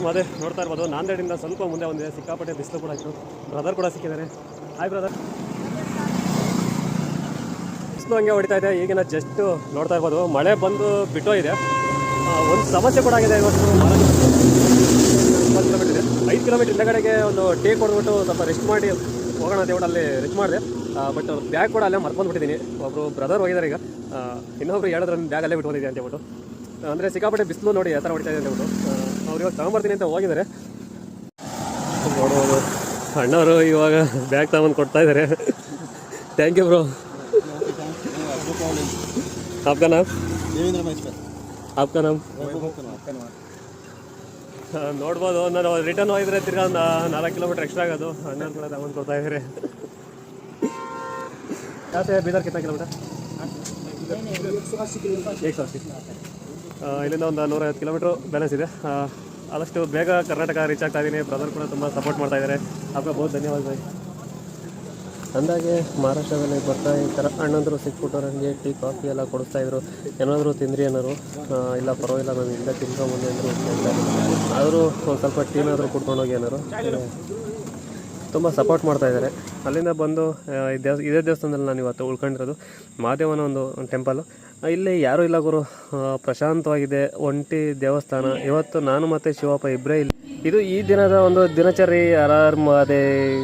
ಮದೆ ನೋಡ್ತಾ ಇರ್ಬೋದು. ನಾಂದೇಡಿಂದ ಸ್ವಲ್ಪ ಮುಂದೆ ಒಂದಿದೆ, ಸಿಕ್ಕಾಪಟ್ಟೆ ಬಿಸಿಲು ಕೂಡ ಇತ್ತು. ಬ್ರದರ್ ಕೂಡ ಸಿಕ್ಕಿದ್ದಾರೆ. Hi brother. ಬಿಸಿಲು ಹಂಗೆ ಹೊಡಿತಾ ಇದೆ. ಈಗಿನ ಜಸ್ಟ್ ನೋಡ್ತಾ ಇರ್ಬೋದು, ಮಳೆ ಬಂದು ಬಿಟ್ಟೋ ಇದೆ. ಒಂದು ಸಮಸ್ಯೆ ಕೂಡ ಆಗಿದೆ ಇವತ್ತು. 20 ಕಿಲೋಮೀಟರ್ ಇದೆ. 5 ಕಿಲೋಮೀಟರ್ ಹಿಂದಗಡೆಗೆ ಒಂದು ಟೀ ಕೊಡ್ಬಿಟ್ಟು ಸ್ವಲ್ಪ ರೆಸ್ಟ್ ಮಾಡಿ ಹೋಗೋಣ ಅಂತ ಹೇಳ್ಬಿಟ್ಟು ಅಲ್ಲಿ ರೆಸ್ಟ್ ಮಾಡಿದೆ. ಬಟ್ ಬ್ಯಾಗ್ ಕೂಡ ಅಲ್ಲೇ ಮರ್ಕೊಂಡ್ಬಿಟ್ಟಿದ್ದೀನಿ. ಒಬ್ಬರು ಬ್ರದರ್ ಹೋಗಿದ್ದಾರೆ. ಈಗ ಇನ್ನೊಬ್ರು ಹೇಳಿದ್ರೆ ನನ್ನ ಬ್ಯಾಗ್ ಅಲ್ಲೇ ಬಿಟ್ಟು ಹೋಗಿದ್ದೆ ಅಂತ ಹೇಳ್ಬಿಟ್ಟು. ಅಂದರೆ ಸಿಕ್ಕಾಪಟ್ಟೆ ಬಿಸಿಲು ನೋಡಿ ಯಾವ ಥರ ಹೊಡಿತಾ ಇದೆ ಅಂತ ಹೇಳ್ಬಿಟ್ಟು ಅವ್ರು ಇವಾಗ ತಗೊಂಬರ್ತೀನಿ ಅಂತ ಹೋಗಿದ್ದಾರೆ. ನೋಡ್ಬೋದು ಅಣ್ಣವರು ಇವಾಗ ಬ್ಯಾಗ್ ತಗೊಂಡು ಕೊಡ್ತಾ ಇದ್ದಾರೆ. Thank you bro. आपका नाम? आपका नाम? ನೋಡ್ಬೋದು. ನಾನು ರಿಟರ್ನ್ ಹೋಗಿದ್ರೆ ತಿರ್ಗಾ ಒಂದು 4 ಕಿಲೋಮೀಟರ್ ಎಕ್ಸ್ಟ್ರಾ ಆಗೋದು. ಅಣ್ಣವ್ರು ಕೂಡ ತಗೊಂಡು ಕೊಡ್ತಾ ಇದ್ದಾರೆ. ಯಾಕೆ ಬೀದರ್ ಕಿतना ಕಿಲೋಮೀಟರ್? 180. ಇಲ್ಲಿಂದ ಒಂದು 150 ಕಿಲೋಮೀಟ್ರ್ ಬ್ಯಾಲೆನ್ಸ್ ಇದೆ. ಆದಷ್ಟು ಬೇಗ ಕರ್ನಾಟಕ ರೀಚ್ ಆಗ್ತಾ ಇದ್ದೀನಿ. ಬ್ರದರ್ ಕೂಡ ತುಂಬ ಸಪೋರ್ಟ್ ಮಾಡ್ತಾ ಇದ್ದಾರೆ. आपका बहुत धन्यवाद भाई. ಅಂದಾಗೆ ಮಹಾರಾಷ್ಟ್ರದಲ್ಲಿ ಬರ್ತಾ ಈ ಥರ ಅಣ್ಣಂದರು ಸಿಕ್ಬಿಟ್ಟು ನನಗೆ ಟೀ ಕಾಫಿ ಎಲ್ಲ ಕೊಡಿಸ್ತಾಯಿದ್ರು. ಏನಾದರೂ ತಿಂದ್ರಿ ಅನ್ನೋರು. ಇಲ್ಲ ಪರವಾಗಿಲ್ಲ, ನಾನು ಇಲ್ಲೇ ತಿನ್ಕೊಂಬಂದೆ ಅಂದರು. ಆದರೂ ಒಂದು ಸ್ವಲ್ಪ ಟೀನಾದರೂ ಕುಡ್ಕೊಂಡೋಗಿ ಏನಾರು ತುಂಬ ಸಪೋರ್ಟ್ ಮಾಡ್ತಾಯಿದ್ದಾರೆ. ಅಲ್ಲಿಂದ ಬಂದು ಇದೇ ದೇವಸ್ಥಾನದಲ್ಲಿ ನಾನು ಇವತ್ತು ಉಳ್ಕೊಂಡಿರೋದು. ಮಹಾದೇವನ ಒಂದು ಟೆಂಪಲು. ಇಲ್ಲಿ ಯಾರೂ ಇಲ್ಲ ಗುರು, ಪ್ರಶಾಂತವಾಗಿದೆ. ಒಂಟಿ ದೇವಸ್ಥಾನ. ಇವತ್ತು ನಾನು ಮತ್ತು ಶಿವಪ್ಪ ಇಬ್ಬರೇ ಇಲ್ಲಿ. ಇದು ಈ ದಿನದ ಒಂದು ದಿನಚರಿ. ಮಹಾದೇವ್